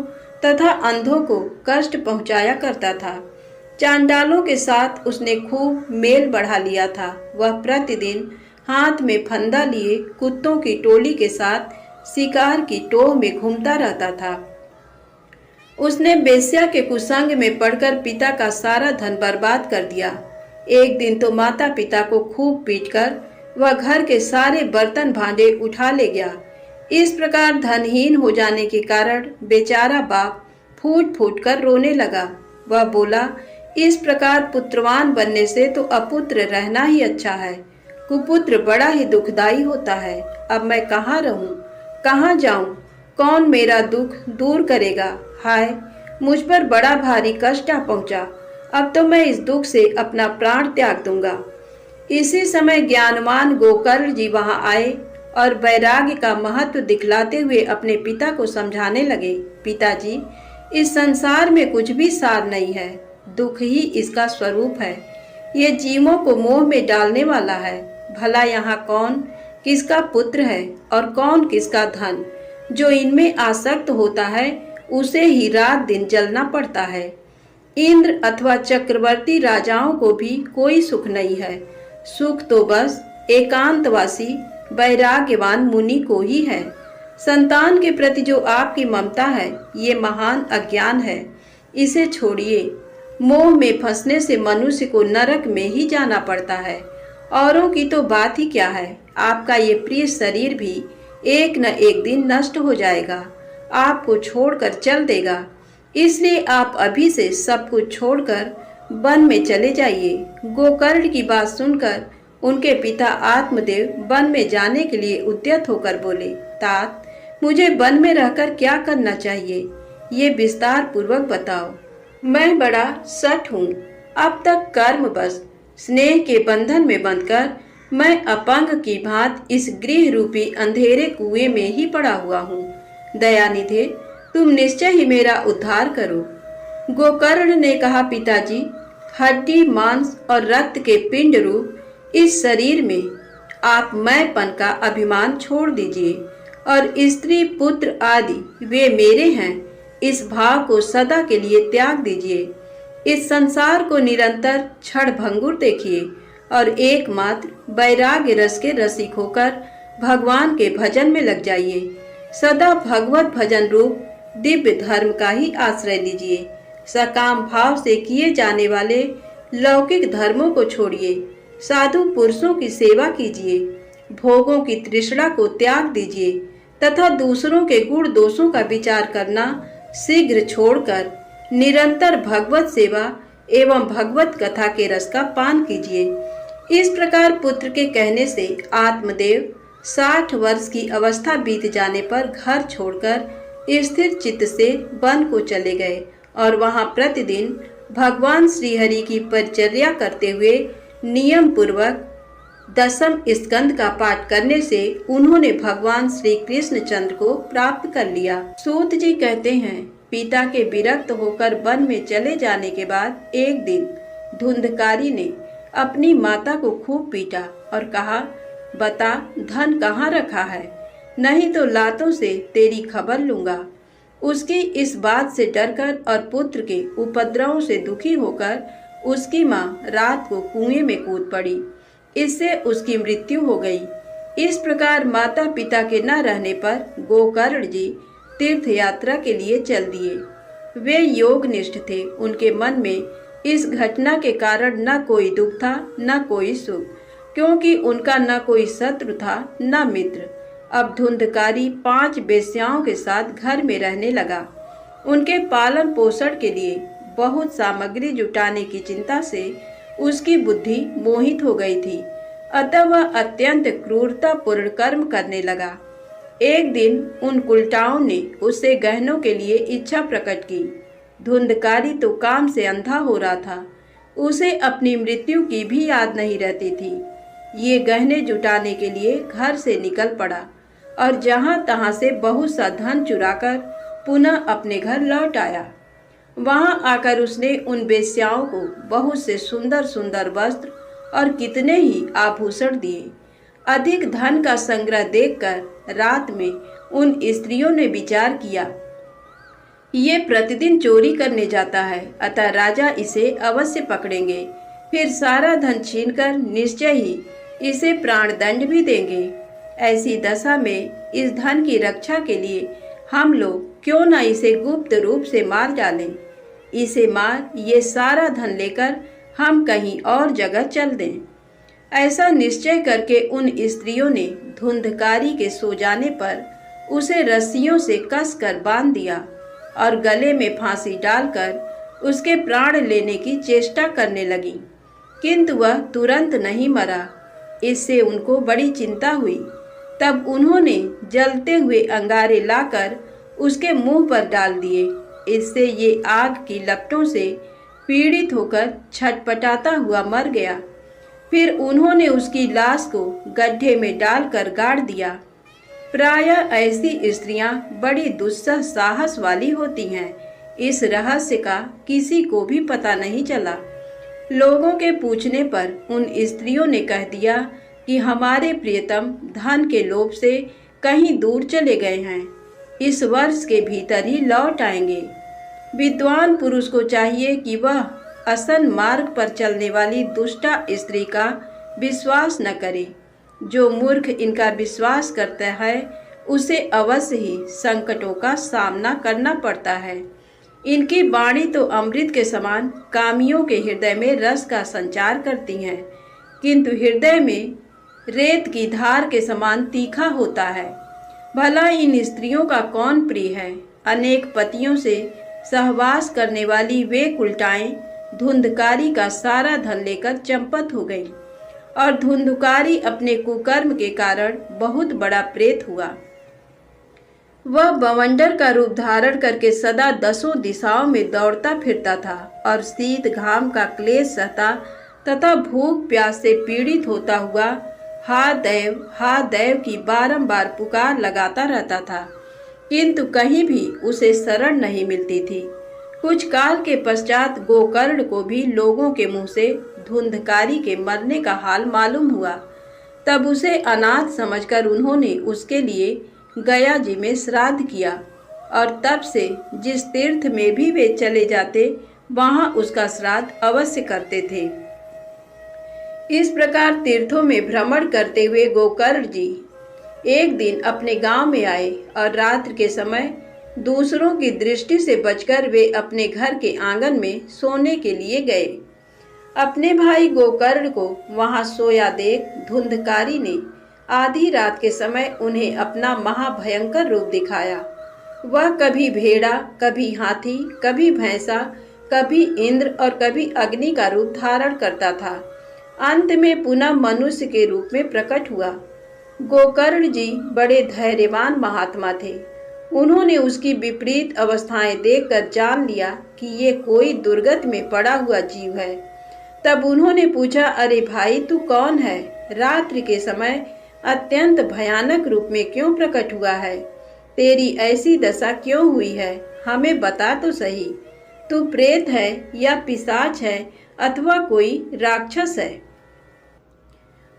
तथा अंधों को कष्ट पहुंचाया करता था। चांडालों के साथ उसने खूब मेल बढ़ा लिया था। वह प्रतिदिन हाथ में फंदा लिए कुत्तों की टोली के साथ शिकार की टोह में घूमता रहता था। उसने बेश्या के कुसंग में पड़कर पिता का सारा धन बर्बाद कर दिया। एक दिन तो माता पिता को खूब पीटकर वह घर के सारे बर्तन भांडे उठा ले गया। इस प्रकार धनहीन हो जाने के कारण बेचारा बाप फूट फूट कर रोने लगा। वह बोला, इस प्रकार पुत्रवान बनने से तो अपुत्र रहना ही अच्छा है। कुपुत्र बड़ा ही दुखदाई होता है। अब मैं कहाँ रहूं, कहाँ जाऊं, कौन मेरा दुख दूर करेगा। हाय, मुझ पर बड़ा भारी कष्ट आ पहुंचा। अब तो मैं इस दुख से अपना प्राण त्याग दूंगा। इसी समय ज्ञानवान गोकर्ण जी वहां आए और वैराग्य का महत्व दिखलाते हुए अपने पिता को समझाने लगे। पिताजी, इस संसार में कुछ भी सार नहीं है, दुख ही इसका स्वरूप है। ये जीवों को मोह में डालने वाला है। भला यहाँ कौन किसका पुत्र है और कौन किसका धन। जो इनमें आसक्त होता है उसे ही रात दिन जलना पड़ता है। इंद्र अथवा चक्रवर्ती राजाओं को भी कोई सुख नहीं है। सुख तो बस एकांतवासी वैराग्यवान मुनि को ही है। संतान के प्रति जो आपकी ममता है ये महान अज्ञान है, इसे छोड़िए। मोह में फंसने से मनुष्य को नरक में ही जाना पड़ता है। औरों की तो बात ही क्या है, आपका ये प्रिय शरीर भी एक न एक दिन नष्ट हो जाएगा, आपको छोड़कर चल देगा। इसलिए आप अभी से सब कुछ छोड़कर वन में चले जाइए। गोकर्ण की बात सुनकर उनके पिता आत्मदेव वन में जाने के लिए उद्यत होकर बोले, तात, मुझे वन में रहकर क्या करना चाहिए, ये विस्तार पूर्वक बताओ। मैं बड़ा सठ हूँ। अब तक कर्म बस स्नेह के बंधन में बंधकर मैं अपंग की भांति इस गृह रूपी अंधेरे कुएं में ही पड़ा हुआ हूँ। दयानिधे, तुम निश्चय ही मेरा उद्धार करो। गोकर्ण ने कहा, पिताजी, हड्डी, मांस और रक्त के पिंड रूप इस शरीर में आप मैंपन का अभिमान छोड़ दीजिए और स्त्री पुत्र आदि वे मेरे हैं, इस भाव को सदा के लिए त्याग दीजिए। इस संसार को निरंतर क्षण भंगुर देखिए और एकमात्र वैराग्य रस के रसिक होकर भगवान के भजन में लग जाइए। सदा भगवत भजन रूप दिव्य धर्म का ही आश्रय लीजिए। सकाम भाव से किए जाने वाले लौकिक धर्मों को छोड़िए। साधु पुरुषों की सेवा कीजिए। भोगों की तृष्णा को त्याग दीजिए तथा दूसरों के गुण दोषों का विचार करना शीघ्र छोड़कर निरंतर भगवत सेवा एवं भगवत कथा के रस का पान कीजिए। इस प्रकार पुत्र के कहने से आत्मदेव 60 वर्ष की अवस्था बीत जाने पर घर छोड़कर स्थिर चित्त से वन को चले गए और वहां प्रतिदिन भगवान श्रीहरि की परिचर्या करते हुए नियम पूर्वक 10वें स्कंद का पाठ करने से उन्होंने भगवान श्री कृष्ण चंद्र को प्राप्त कर लिया। सूत जी कहते हैं, पिता के विरक्त होकर वन में चले जाने के बाद एक दिन धुंधकारी ने अपनी माता को खूब पीटा और कहा, बता धन कहाँ रखा है, नहीं तो लातों से तेरी खबर लूंगा। उसकी इस बात से डरकर और पुत्र के उपद्रवों से दुखी होकर उसकी माँ रात को कुएं में कूद पड़ी। इससे उसकी मृत्यु हो गई। इस प्रकार माता पिता के न रहने पर गोकर्ण जी तीर्थ यात्रा के लिए चल दिए। वे योगनिष्ठ थे। उनके मन में इस घटना के कारण न कोई दुख था न कोई सुख, क्योंकि उनका न कोई शत्रु था न मित्र। अब धुंधकारी 5 वेश्याओं के साथ घर में रहने लगा। उनके पालन पोषण के लिए बहुत सामग्री जुटाने की चिंता से उसकी बुद्धि मोहित हो गई थी, अतः वह अत्यंत क्रूरतापूर्ण कर्म करने लगा। एक दिन उन कुलटाओं ने उससे गहनों के लिए इच्छा प्रकट की। धुंधकारी तो काम से अंधा हो रहा था, उसे अपनी मृत्यु की भी याद नहीं रहती थी। ये गहने जुटाने के लिए घर से निकल पड़ा और जहां तहां से बहुत सा धन चुराकर पुनः अपने घर लौट आया। वहां आकर उसने उन वेश्याओं को बहुत से सुंदर सुंदर वस्त्र और कितने ही आभूषण दिए। अधिक धन का संग्रह देखकर रात में उन स्त्रियों ने विचार किया, ये प्रतिदिन चोरी करने जाता है, अतः राजा इसे अवश्य पकड़ेंगे, फिर सारा धन छीनकर निश्चय ही इसे प्राणदंड भी देंगे। ऐसी दशा में इस धन की रक्षा के लिए हम लोग क्यों न इसे गुप्त रूप से मार डालें। इसे मार ये सारा धन लेकर हम कहीं और जगह चल दें। ऐसा निश्चय करके उन स्त्रियों ने धुंधकारी के सो जाने पर उसे रस्सियों से कसकर बांध दिया और गले में फांसी डालकर उसके प्राण लेने की चेष्टा करने लगी, किंतु वह तुरंत नहीं मरा। इससे उनको बड़ी चिंता हुई। तब उन्होंने जलते हुए अंगारे लाकर उसके मुंह पर डाल दिए। इससे ये आग की लपटों से पीड़ित होकर छटपटाता हुआ मर गया। फिर उन्होंने उसकी लाश को गड्ढे में डालकर गाड़ दिया। प्रायः ऐसी स्त्रियां बड़ी दुस्सह साहस वाली होती हैं। इस रहस्य का किसी को भी पता नहीं चला। लोगों के पूछने पर उन स्त्रियों ने कह दिया कि हमारे प्रियतम धन के लोभ से कहीं दूर चले गए हैं, इस वर्ष के भीतर ही लौट आएंगे। विद्वान पुरुष को चाहिए कि वह असन मार्ग पर चलने वाली दुष्टा स्त्री का विश्वास न करे। जो मूर्ख इनका विश्वास करता है उसे अवश्य ही संकटों का सामना करना पड़ता है। इनकी वाणी तो अमृत के समान कामियों के हृदय में रस का संचार करती हैं, किंतु हृदय में रेत की धार के समान तीखा होता है। भला इन स्त्रियों का कौन प्रिय है। अनेक पतियों से सहवास करने वाली वे कुलटाएं धुंधकारी का सारा धन लेकर चंपत हो गई और धुंधकारी अपने कुकर्म के कारण बहुत बड़ा प्रेत हुआ। वह बवंडर का रूप धारण करके सदा 10 दिशाओं में दौड़ता फिरता था और शीत घाम का क्लेश सहता तथा भूख प्यास से पीड़ित होता हुआ हा देव की बारंबार पुकार लगाता रहता था, किंतु कहीं भी उसे शरण नहीं मिलती थी। कुछ काल के पश्चात गोकर्ण को भी लोगों के मुंह से धुंधकारी के मरने का हाल मालूम हुआ। तब उसे अनाथ समझकर उन्होंने उसके लिए गया जी में श्राद्ध किया और तब से जिस तीर्थ में भी वे चले जाते वहां उसका श्राद्ध अवश्य करते थे। इस प्रकार तीर्थों में भ्रमण करते हुए गोकर्ण जी एक दिन अपने गांव में आए और रात्रि के समय दूसरों की दृष्टि से बचकर वे अपने घर के आंगन में सोने के लिए गए। अपने भाई गोकर्ण को वहां सोया देख धुंधकारी ने आधी रात के समय उन्हें अपना महाभयंकर रूप दिखाया। वह कभी भेड़ा, कभी हाथी, कभी भैंसा, कभी इंद्र और कभी अग्नि का रूप धारण करता था। अंत में पुनः मनुष्य के रूप में प्रकट हुआ। गोकर्ण जी बड़े धैर्यवान महात्मा थे। उन्होंने उसकी विपरीत अवस्थाएं देखकर जान लिया कि ये कोई दुर्गति में पड़ा हुआ जीव है। तब उन्होंने पूछा, अरे भाई तू कौन है? रात्रि के समय अत्यंत भयानक रूप में क्यों प्रकट हुआ है? तेरी ऐसी दशा क्यों हुई है? हमें बता तो सही। तू प्रेत है या पिशाच है अथवा कोई राक्षस है?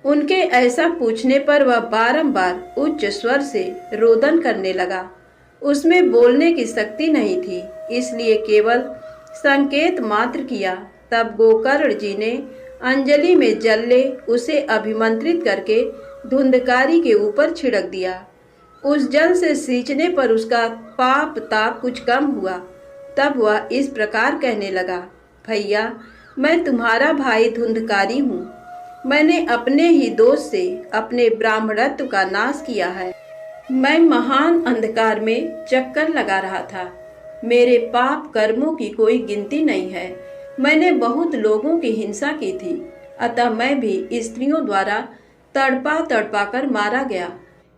उनके ऐसा पूछने पर वह बारंबार उच्च स्वर से रोदन करने लगा। उसमें बोलने की शक्ति नहीं थी, इसलिए केवल संकेत मात्र किया। तब गोकर्ण जी ने अंजलि में जल ले उसे अभिमंत्रित करके धुंधकारी के ऊपर छिड़क दिया। उस जल से सींचने पर उसका पाप ताप कुछ कम हुआ। तब वह इस प्रकार कहने लगा, भैया मैं तुम्हारा भाई धुंधकारी हूँ। मैंने अपने ही दोष से अपने ब्राह्मणत्व का नाश किया है। मैं महान अंधकार में चक्कर लगा रहा था। मेरे पाप कर्मों की कोई गिनती नहीं है। मैंने बहुत लोगों की हिंसा की थी, अतः मैं भी स्त्रियों द्वारा तड़पा तड़पा कर मारा गया।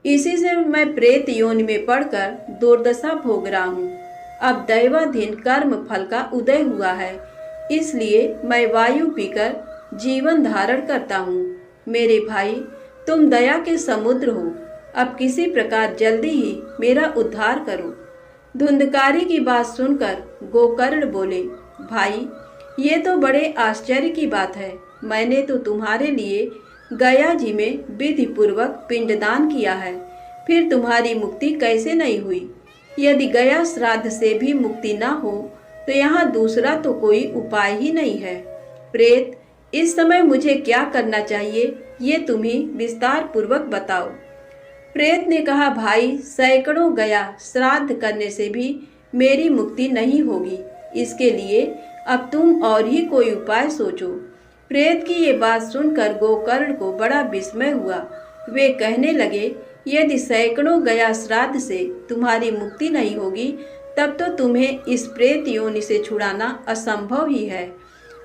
इसी से मैं प्रेत योनि में पड़कर दुर्दशा भोग रहा हूँ। अब दैवाधीन कर्म फल का उदय हुआ है, इसलिए मैं वायु पीकर जीवन धारण करता हूँ। मेरे भाई तुम दया के समुद्र हो, अब किसी प्रकार जल्दी ही मेरा उद्धार करो। धुंधकारी की बात सुनकर गोकर्ण बोले, भाई ये तो बड़े आश्चर्य की बात है। मैंने तो तुम्हारे लिए गया जी में विधि पूर्वक पिंडदान किया है, फिर तुम्हारी मुक्ति कैसे नहीं हुई? यदि गया श्राद्ध से भी मुक्ति न हो तो यहाँ दूसरा तो कोई उपाय ही नहीं है। प्रेत, इस समय मुझे क्या करना चाहिए ये तुम ही विस्तार पूर्वक बताओ। प्रेत ने कहा, भाई सैकड़ों गया श्राद्ध करने से भी मेरी मुक्ति नहीं होगी। इसके लिए अब तुम और ही कोई उपाय सोचो। प्रेत की ये बात सुनकर गोकर्ण को बड़ा विस्मय हुआ। वे कहने लगे, यदि सैकड़ों गया श्राद्ध से तुम्हारी मुक्ति नहीं होगी तब तो तुम्हें इस प्रेत योनि से छुड़ाना असंभव ही है।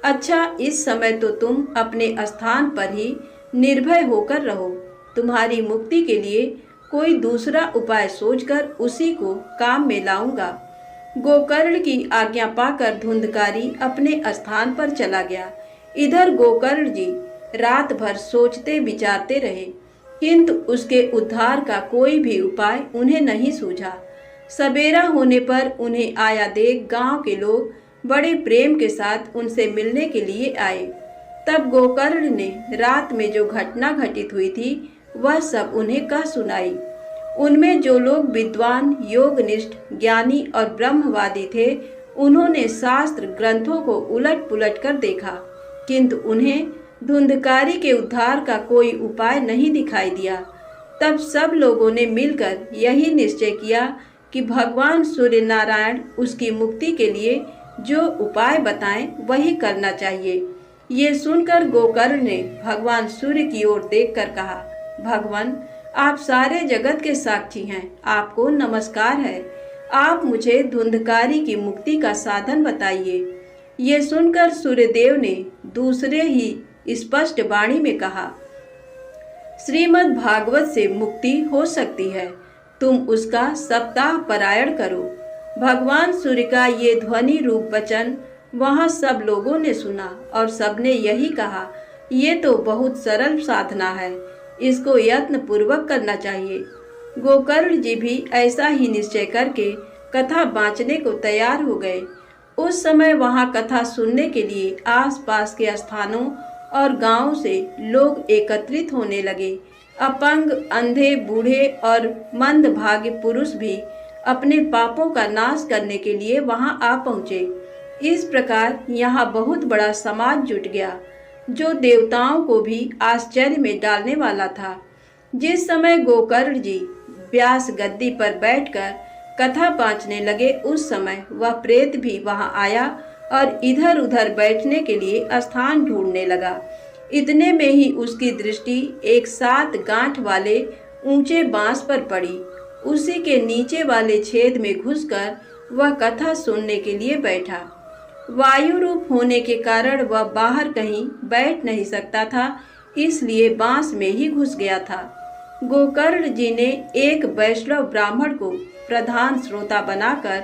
अच्छा, इस समय तो तुम अपने स्थान पर ही निर्भय होकर रहो। तुम्हारी मुक्ति के लिए कोई दूसरा उपाय सोचकर उसी को काम में लाऊंगा। गोकर्ण की आज्ञा पाकर धुंधकारी अपने स्थान पर चला गया। इधर गोकर्ण जी रात भर सोचते विचारते रहे, किंतु उसके उद्धार का कोई भी उपाय उन्हें नहीं सूझा। सवेरा होने पर उन्हें आया देख गांव के लोग बड़े प्रेम के साथ उनसे मिलने के लिए आए। तब गोकर्ण ने रात में जो घटना घटित हुई थी वह सब उन्हें कह सुनाई। उनमें जो लोग विद्वान, योगनिष्ठ, ज्ञानी और ब्रह्मवादी थे, उन्होंने शास्त्र ग्रंथों को उलट पुलट कर देखा, किंतु उन्हें धुंधकारी के उद्धार का कोई उपाय नहीं दिखाई दिया। तब सब लोगों ने मिलकर यही निश्चय किया कि भगवान सूर्य नारायण उसकी मुक्ति के लिए जो उपाय बताएं वही करना चाहिए। ये सुनकर गोकर्ण ने भगवान सूर्य की ओर देखकर कहा, भगवान आप सारे जगत के साक्षी हैं, आपको नमस्कार है। आप मुझे धुंधकारी की मुक्ति का साधन बताइए। ये सुनकर सूर्यदेव ने दूसरे ही स्पष्ट वाणी में कहा, श्रीमद् भागवत से मुक्ति हो सकती है, तुम उसका सप्ताह पारायण करो। भगवान सूर्य का ये ध्वनि रूप वचन वहां सब लोगों ने सुना और सबने यही कहा, ये तो बहुत सरल साधना है, इसको यत्न पूर्वक करना चाहिए। गोकर्ण जी भी ऐसा ही निश्चय करके कथा बाँचने को तैयार हो गए। उस समय वहां कथा सुनने के लिए आसपास के स्थानों और गांवों से लोग एकत्रित होने लगे। अपंग, अंधे, बूढ़े और मंदभागी पुरुष भी अपने पापों का नाश करने के लिए वहां आ पहुंचे। इस प्रकार यहाँ बहुत बड़ा समाज जुट गया, जो देवताओं को भी आश्चर्य में डालने वाला था। जिस समय गोकर्ण जी व्यास गद्दी पर बैठकर कथा बाँचने लगे, उस समय वह प्रेत भी वहां आया और इधर उधर बैठने के लिए स्थान ढूंढने लगा। इतने में ही उसकी दृष्टि एक 7 गांठ वाले ऊंचे बांस पर पड़ी। उसी के नीचे वाले छेद में घुसकर वह कथा सुनने के लिए बैठा। वायु रूप होने के कारण वह बाहर कहीं बैठ नहीं सकता था, इसलिए बांस में ही घुस गया था। गोकर्ण जी ने एक वैष्णव ब्राह्मण को प्रधान श्रोता बनाकर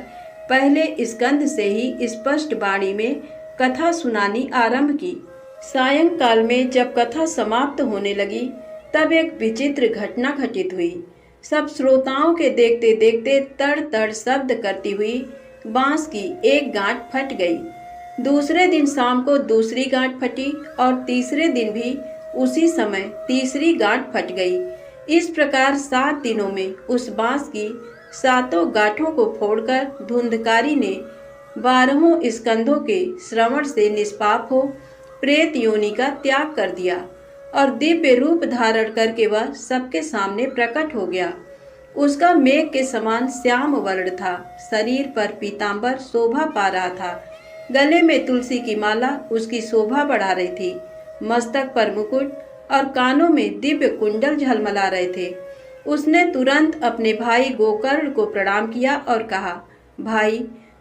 पहले स्कंद से ही स्पष्ट वाणी में कथा सुनानी आरंभ की। सायंकाल में जब कथा समाप्त होने लगी, तब एक विचित्र घटना घटित हुई। सब श्रोताओं के देखते देखते तड़ तड़ शब्द करती हुई बांस की एक गांठ फट गई। दूसरे दिन शाम को दूसरी गांठ फटी और तीसरे दिन भी उसी समय तीसरी गांठ फट गई। इस प्रकार 7 दिनों में उस बांस की 7 गांठों को फोड़कर धुंधकारी ने 12 स्कंधों के श्रवण से निष्पाप हो प्रेत योनि का त्याग कर दिया और दिव्य रूप धारण करके वह सबके सामने प्रकट हो गया। उसका मेघ के समान श्याम वर्ण था, शरीर पर पीतांबर शोभा पा रहा था, गले में तुलसी की माला उसकी शोभा बढ़ा रही थी, मस्तक पर मुकुट और कानों में दिव्य कुंडल झलमला रहे थे। उसने तुरंत अपने भाई गोकर्ण को प्रणाम किया और कहा, भाई,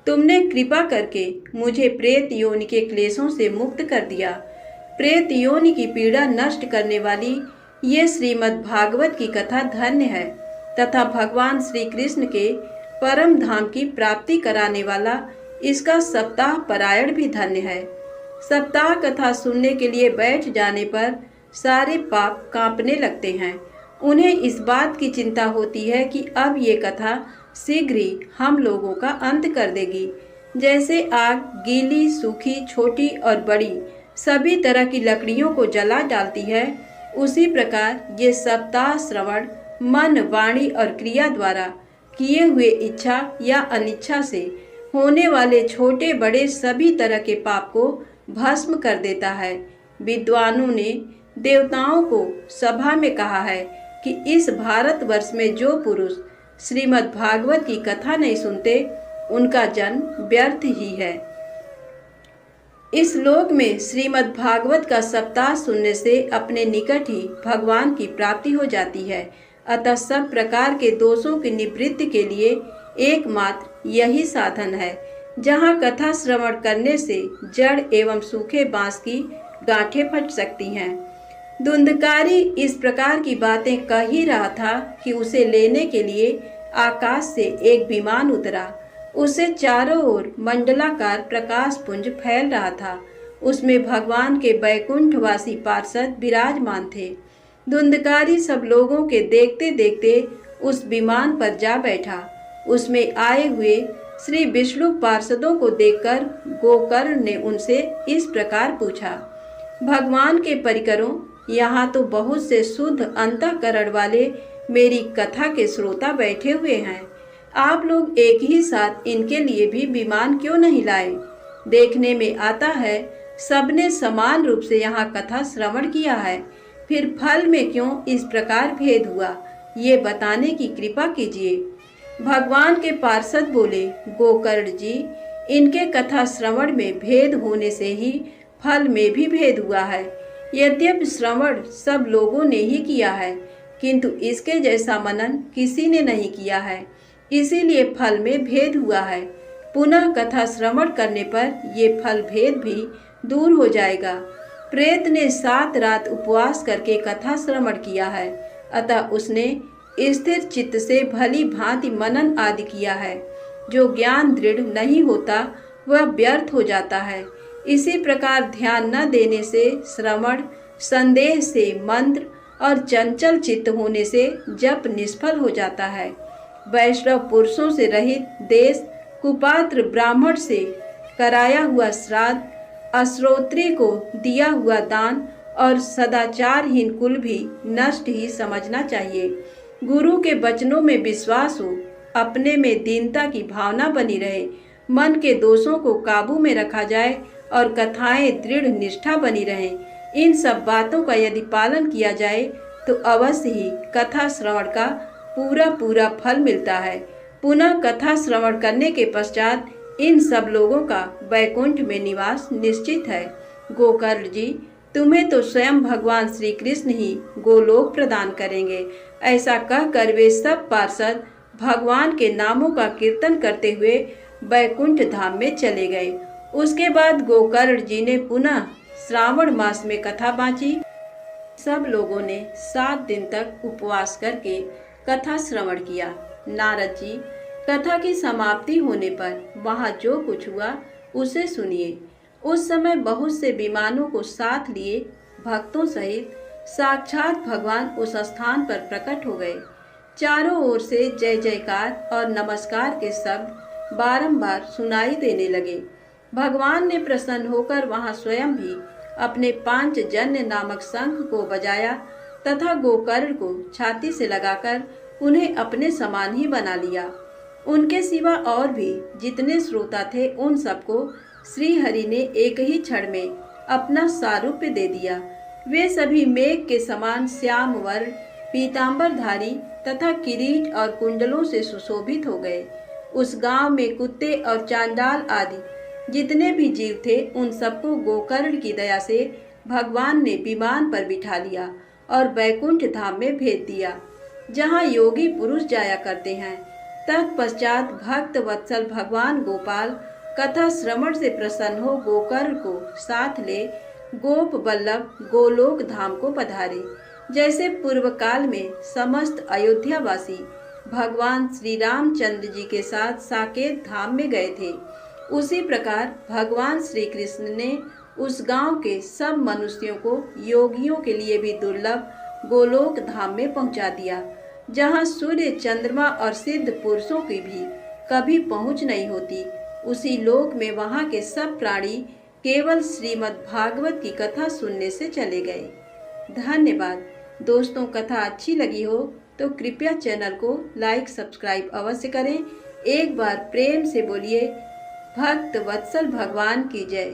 तुमने कृपा करके मुझे प्रेत योनि के क्लेशों से मुक्त कर दिया। प्रेत योनि की पीड़ा नष्ट करने वाली ये श्रीमद् भागवत की कथा धन्य है तथा भगवान श्री कृष्ण के परम धाम की प्राप्ति कराने वाला इसका सप्ताह पारायण भी धन्य है। सप्ताह कथा सुनने के लिए बैठ जाने पर सारे पाप कांपने लगते हैं। उन्हें इस बात की चिंता होती है कि अब ये कथा शीघ्र ही हम लोगों का अंत कर देगी। जैसे आग गीली, सूखी, छोटी और बड़ी सभी तरह की लकड़ियों को जला डालती है, उसी प्रकार ये सप्ताह श्रवण मन, वाणी और क्रिया द्वारा किए हुए इच्छा या अनिच्छा से होने वाले छोटे बड़े सभी तरह के पाप को भस्म कर देता है। विद्वानों ने देवताओं को सभा में कहा है कि इस भारतवर्ष में जो पुरुष श्रीमद् भागवत की कथा नहीं सुनते, उनका जन्म व्यर्थ ही है। इस लोक में श्रीमद् भागवत का सप्ताह सुनने से अपने निकट ही भगवान की प्राप्ति हो जाती है। अतः सब प्रकार के दोषों की निवृत्ति के लिए एकमात्र यही साधन है। जहाँ कथा श्रवण करने से जड़ एवं सूखे बांस की गांठें फट सकती हैं। धुंधकारी इस प्रकार की बातें कह ही रहा था कि उसे लेने के लिए आकाश से एक विमान उतरा। उसे चारों ओर मंडलाकार प्रकाश पुंज फैल रहा था। उसमें भगवान के बैकुंठवासी पार्षद विराजमान थे। धुंधकारी सब लोगों के देखते देखते उस विमान पर जा बैठा। उसमें आए हुए श्री विष्णु पार्षदों को देखकर गोकर्ण ने उनसे इस प्रकार पूछा, भगवान के परिकरों, यहाँ तो बहुत से शुद्ध अंतःकरण वाले मेरी कथा के श्रोता बैठे हुए हैं। आप लोग एक ही साथ इनके लिए भी विमान क्यों नहीं लाए? देखने में आता है सबने समान रूप से यहाँ कथा श्रवण किया है, फिर फल में क्यों इस प्रकार भेद हुआ, ये बताने की कृपा कीजिए। भगवान के पार्षद बोले, गोकर्ण जी, इनके कथा श्रवण में भेद होने से ही फल में भी भेद हुआ है। यद्यपि श्रवण सब लोगों ने ही किया है, किंतु इसके जैसा मनन किसी ने नहीं किया है, इसीलिए फल में भेद हुआ है। पुनः कथा श्रवण करने पर ये फल भेद भी दूर हो जाएगा। प्रेत ने 7 रात उपवास करके कथा श्रवण किया है, अतः उसने स्थिर चित्त से भली भांति मनन आदि किया है। जो ज्ञान दृढ़ नहीं होता वह व्यर्थ हो जाता है। इसी प्रकार ध्यान न देने से श्रवण, संदेह से मंत्र और चंचल चित्त होने से जप निष्फल हो जाता है। वैष्णव पुरुषों से रहित देश, कुपात्र ब्राह्मण से कराया हुआ श्राद्ध, अश्रोत्री को दिया हुआ दान और सदाचारहीन कुल भी नष्ट ही समझना चाहिए। गुरु के वचनों में विश्वास हो, अपने में दीनता की भावना बनी रहे, मन के दोषों को काबू में रखा जाए और कथाएं दृढ़ निष्ठा बनी रहें। इन सब बातों का यदि पालन किया जाए तो अवश्य ही कथा श्रवण का पूरा फल मिलता है। पुनः कथा श्रवण करने के पश्चात इन सब लोगों का वैकुंठ में निवास निश्चित है। गोकर्ण जी, तुम्हें तो स्वयं भगवान श्री कृष्ण ही गोलोक प्रदान करेंगे। ऐसा कहकर वे सब पार्षद भगवान के नामों का कीर्तन करते हुए वैकुंठ धाम में चले गए। उसके बाद गोकर्ण जी ने पुनः श्रावण मास में कथा बाँची। सब लोगों ने 7 दिन तक उपवास करके कथा श्रवण किया। नारद जी, कथा की समाप्ति होने पर वहाँ जो कुछ हुआ उसे सुनिए। उस समय बहुत से विमानों को साथ लिए भक्तों सहित साक्षात भगवान उस स्थान पर प्रकट हो गए। चारों ओर से जय जयकार और नमस्कार के शब्द बारंबार सुनाई देने लगे। भगवान ने प्रसन्न होकर वहां स्वयं भी अपने पांचजन्य नामक शंख को बजाया तथा गोकर्ण को छाती से लगाकर उन्हें अपने समान ही बना लिया। उनके सिवा और भी जितने श्रोता थे उन सबको श्री हरि ने एक ही क्षण में अपना सारूप्य दे दिया। वे सभी मेघ के समान श्याम वर्ण, पीतांबरधारी तथा किरीट और कुंडलों से सुशोभित हो गए। उस गांव में कुत्ते और चांडाल आदि जितने भी जीव थे उन सबको गोकर्ण की दया से भगवान ने विमान पर बिठा लिया और वैकुंठ धाम में भेज दिया, जहां योगी पुरुष जाया करते हैं। तत्पश्चात भक्त वत्सल भगवान गोपाल कथा श्रवण से प्रसन्न हो गोकर्ण को साथ ले गोप वल्लभ गोलोक धाम को पधारे। जैसे पूर्व काल में समस्त अयोध्यावासी भगवान श्री रामचंद्र जी के साथ साकेत धाम में गए थे, उसी प्रकार भगवान श्री कृष्ण ने उस गांव के सब मनुष्यों को योगियों के लिए भी दुर्लभ गोलोक धाम में पहुंचा दिया, जहां सूर्य, चंद्रमा और सिद्ध पुरुषों की भी कभी पहुंच नहीं होती। उसी लोक में वहां के सब प्राणी केवल श्रीमद् भागवत की कथा सुनने से चले गए। धन्यवाद दोस्तों। कथा अच्छी लगी हो तो कृपया चैनल को लाइक सब्सक्राइब अवश्य करें। एक बार प्रेम से बोलिए भक्त वत्सल भगवान की जय।